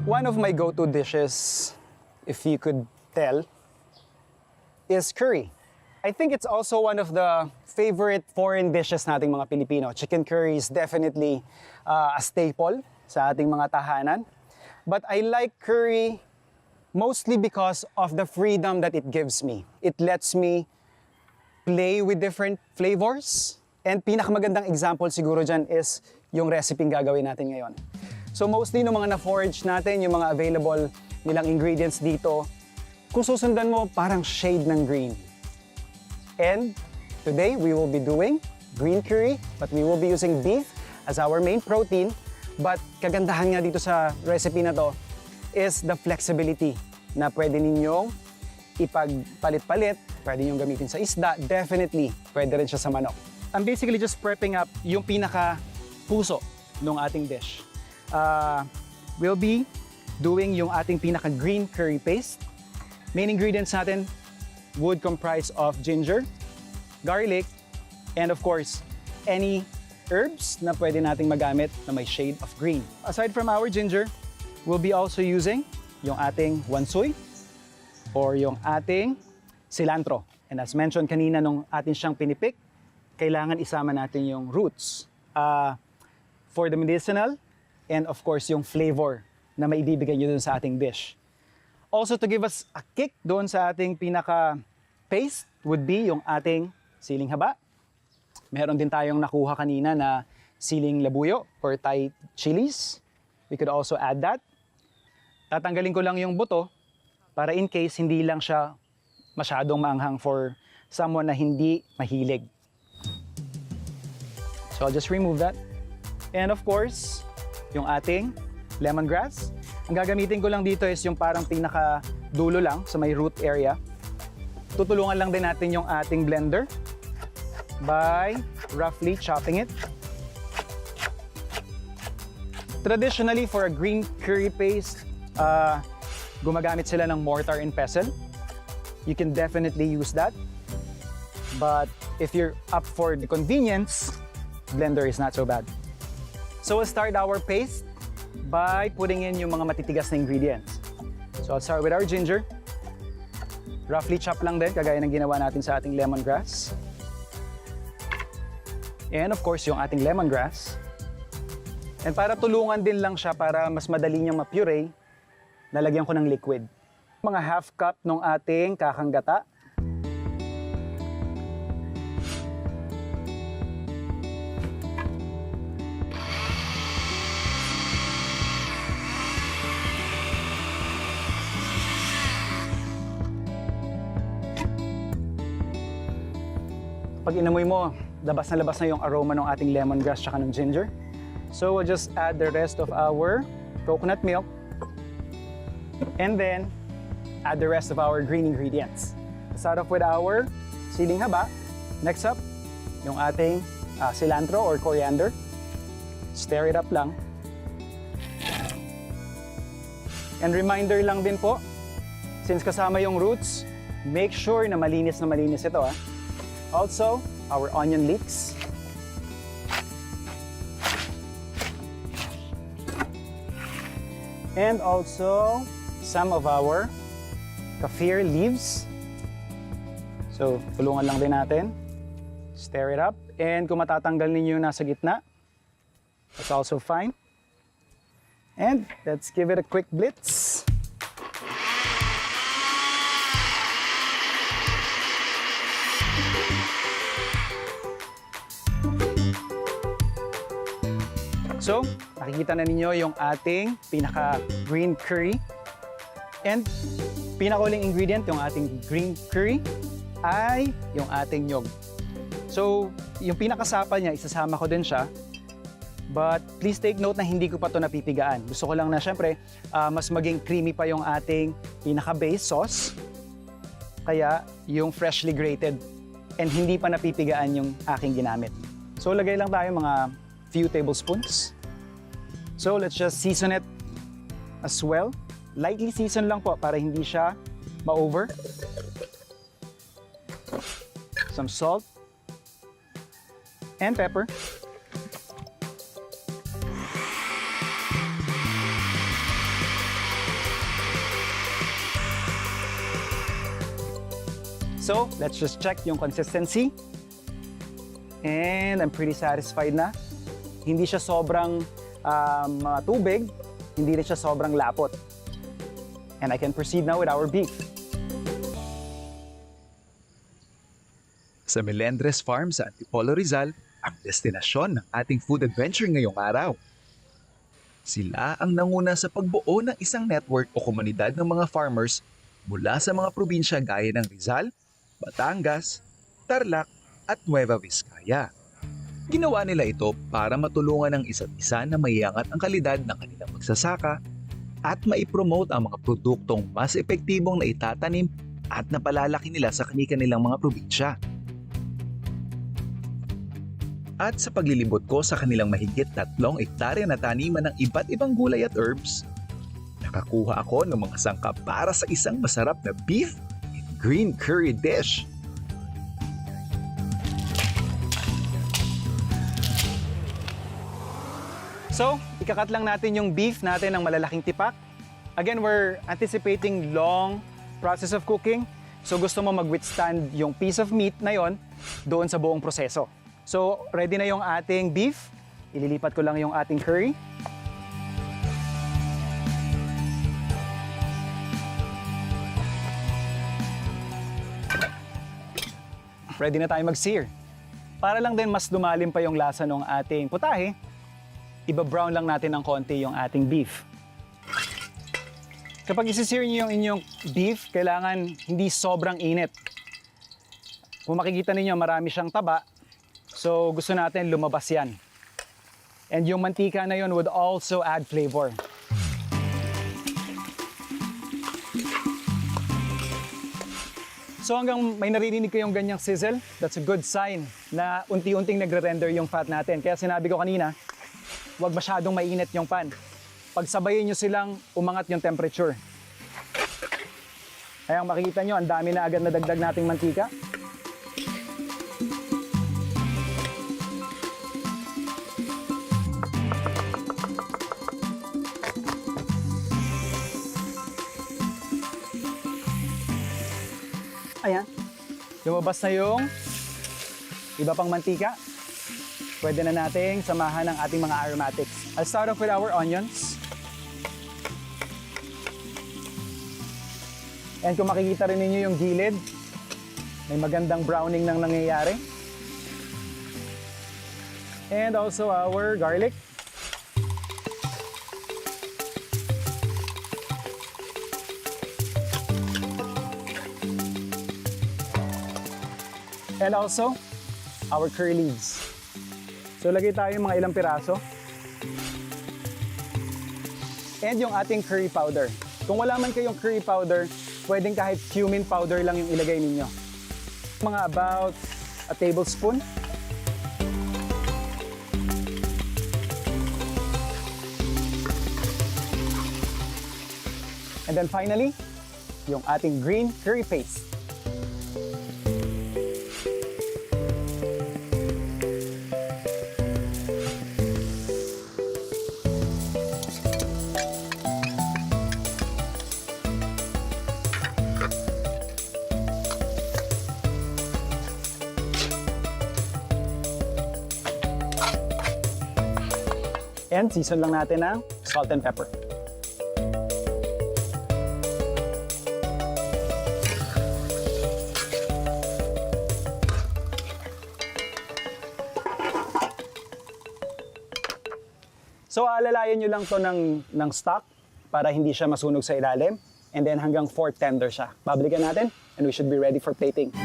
One of my go-to dishes, if you could tell, is curry. I think it's also one of the favorite foreign dishes nating mga Pilipino. Chicken curry is definitely a staple sa ating mga tahanan. But I like curry mostly because of the freedom that it gives me. It lets me play with different flavors. And pinakamagandang example siguro dyan is yung recipe gagawin natin ngayon. So mostly ng mga na-forage natin, yung mga available nilang ingredients dito, kung susundan mo, parang shade ng green. And today, we will be doing green curry, but we will be using beef as our main protein. But kagandahan nga dito sa recipe na to is the flexibility na pwede ninyong ipagpalit-palit, pwede ninyong gamitin sa isda, definitely pwede rin siya sa manok. I'm basically just prepping up yung pinaka-puso ng ating dish. We'll be doing yung ating pinaka-green curry paste. Main ingredients natin would comprise of ginger, garlic, and of course, any herbs na pwede nating magamit na may shade of green. Aside from our ginger, we'll be also using yung ating wansoy or yung ating cilantro. And as mentioned kanina nung atin siyang pinipik, kailangan isama natin yung roots for the medicinal and of course yung flavor na maibibigay nyo dun sa ating dish. Also to give us a kick doon sa ating pinaka-paste would be yung ating siling haba. Meron din tayong nakuha kanina na siling labuyo or Thai chilies. We could also add that. Tatanggalin ko lang yung buto para in case hindi lang siya masyadong maanghang for someone na hindi mahilig. So I'll just remove that. And of course, yung ating lemongrass. Ang gagamitin ko lang dito is yung parang pinaka-dulo lang sa may root area. Tutulungan lang din natin yung ating blender by roughly chopping it. Traditionally, for a green curry paste, gumagamit sila ng mortar and pestle. You can definitely use that. But if you're up for the convenience, blender is not so bad. So we'll start our paste by putting in yung mga matitigas na ingredients. So I'll start with our ginger. Roughly chop lang din, kagaya ng ginawa natin sa ating lemongrass. And of course, yung ating lemongrass. And para tulungan din lang siya para mas madali niyang ma-puree, lalagyan ko ng liquid. Mga half cup ng ating kakang gata. Pag inamoy mo, labas na yung aroma ng ating lemongrass tsaka ng ginger. So we'll just add the rest of our coconut milk and then add the rest of our green ingredients. Start off with our siling haba. Next up, yung ating cilantro or coriander. Stir it up lang. And reminder lang din po, since kasama yung roots, make sure na malinis ito . Also, our onion leeks. And also, some of our kaffir leaves. So, tulungan lang din natin. Stir it up. And kung matatanggal ninyo nasa gitna, that's also fine. And let's give it a quick blitz. So, nakikita na ninyo yung ating pinaka-green curry. And pinaka-uling ingredient, yung ating green curry, ay yung ating nyog. So, yung pinakasapa niya, isasama ko din siya. But please take note na hindi ko pa ito napipigaan. Gusto ko lang na syempre, mas maging creamy pa yung ating pinaka-base sauce. Kaya yung freshly grated and hindi pa napipigaan yung aking ginamit. So, lagay lang tayo mga few tablespoons. So let's just season it as well. Lightly season lang po para hindi siya ma-over. Some salt and pepper. So, let's just check yung consistency. And I'm pretty satisfied na. Hindi siya sobrang tubig, hindi rin siya sobrang lapot. And I can proceed now with our beef. Sa Melendres Farm sa Antipolo Rizal, ang destinasyon ng ating food adventure ngayong araw. Sila ang nanguna sa pagbuo ng isang network o komunidad ng mga farmers mula sa mga probinsya gaya ng Rizal, Batangas, Tarlac at Nueva Vizcaya. Ginawa nila ito para matulungan ang isa't isa na maiangat ang kalidad ng kanilang magsasaka at maipromote ang mga produktong mas epektibong na itatanim at napalalaki nila sa kanilang mga probinsya. At sa paglilibot ko sa kanilang mahigit 3 ektarya na taniman ng iba't ibang gulay at herbs, nakakuha ako ng mga sangkap para sa isang masarap na beef and green curry dish. So, ikakat lang natin yung beef natin ng malalaking tipak. Again, we're anticipating long process of cooking. So gusto mo mag-withstand yung piece of meat na yon doon sa buong proseso. So, ready na yung ating beef. Ililipat ko lang yung ating curry. Ready na tayo mag-sear. Para lang din mas lumalim pa yung lasa ng ating putahe, iba-brown lang natin ng konti yung ating beef. Kapag isi-sear niyo yung inyong beef, kailangan hindi sobrang init. Kung makikita ninyo, marami siyang taba. So gusto natin lumabas yan. And yung mantika na yun would also add flavor. So hanggang may naririnig kayong ganyang sizzle, that's a good sign na unti-unting nagre-render yung fat natin. Kaya sinabi ko kanina, huwag masyadong mainit yung pan. Pagsabayin nyo silang umangat yung temperature. Kaya makikita nyo, ang dami na agad na dagdag nating mantika. Ayan. Lumabas na yung iba pang mantika. Pwede na nating samahan ang ating mga aromatics. I'll start off with our onions. And kung makikita rin ninyo yung gilid, may magandang browning nang nangyayari. And also our garlic. And also, our curry leaves. So, lagay tayo mga ilang piraso. And yung ating curry powder. Kung wala man kayong curry powder, pwedeng kahit cumin powder lang yung ilagay ninyo. Mga about a tablespoon. And then finally, yung ating green curry paste. And season lang natin ng salt and pepper. So aalalayan nyo lang to ng stock para hindi siya masunog sa ilalim. And then hanggang 4 tender siya. Babalikan natin and we should be ready for plating.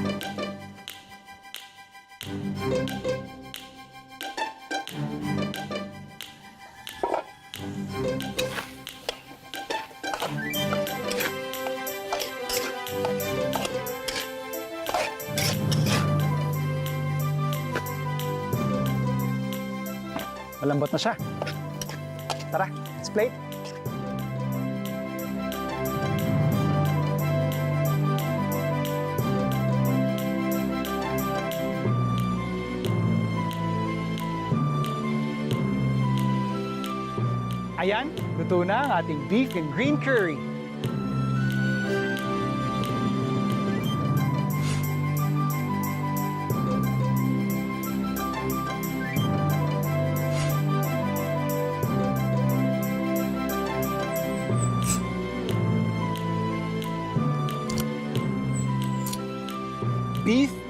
Malambot na siya. Tara, let's plate. Ayan, luto na ang ating beef and green curry.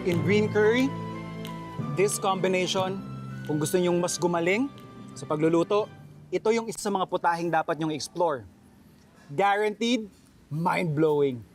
In green curry, this combination, kung gusto nyong mas gumaling sa pagluluto, ito yung isa sa mga putahing dapat nyong explore. Guaranteed, mind-blowing.